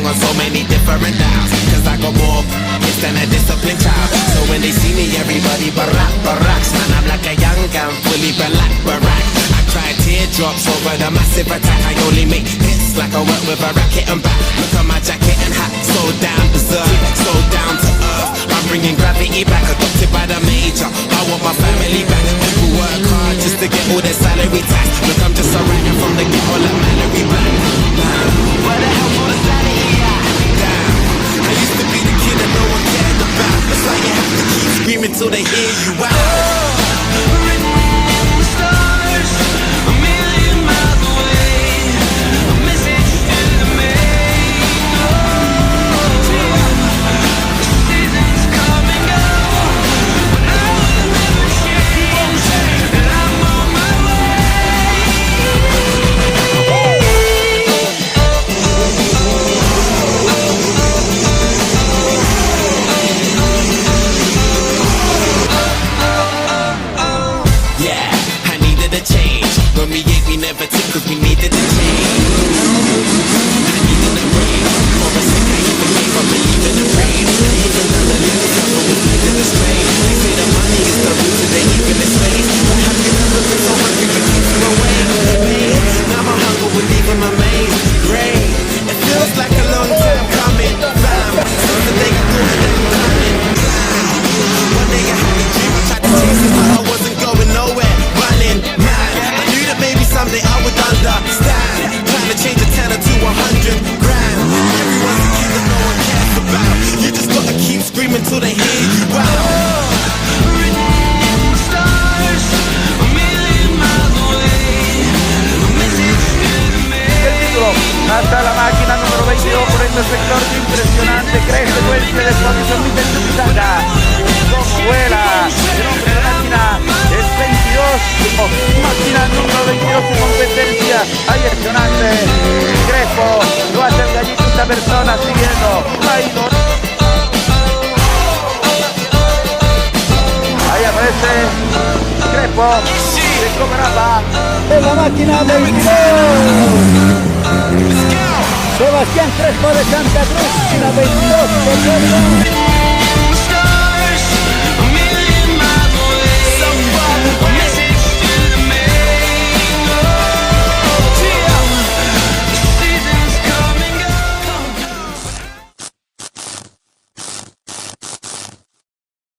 song on so many different dials. Cause I got more hits than a disciplined child. So when they see me, everybody barracks. Man, I'm like a young gun, fully black barack. I cry teardrops over the massive attack. I only make hits like I work with a racket and back. Look at my jacket and hat, so down berserk, so down to earth. I'm bringing gravity back, adopted by the major. I want my family back. People work hard just to get all their salary tax. Look, I'm just a writer from the ghetto like Mallory Black. Where the hell all the sanity at? Damn, I used to be the kid that no one cared about. That's why you have to keep screaming till they hear you out. When we ate, we never took cause we needed a change. I needed a break. For a second, I even gave up believing in rain. Even though the little summer was leading astray. They say the money is the root of the even in space. But have you ever been so hungry but keeps you away? Now my hunger will leave him amazed. Great, it feels like a long time coming. Bam, since the day I thought that I'm coming. One day I had a dream, I tried to chase it, but I wasn't going nowhere. Running, man. Maybe someday I would understand. Trying to change a 10 to 100 grand. Everyone's a kid that no one cares about. You just gotta keep screaming till they hear you out. Hasta la máquina número 22 por este sector, impresionante, crece secuencia de posición intensificada. Como vuela, el hombre de la máquina es 22, máquina número 22 de competencia, ahí impresionante. Crespo, lo hace el gallito esta persona siguiendo, ahí aparece Crespo, de Comarapa, en la máquina 22. Sebastian Crespo de Santa Cruz, la 22 de Bolivia.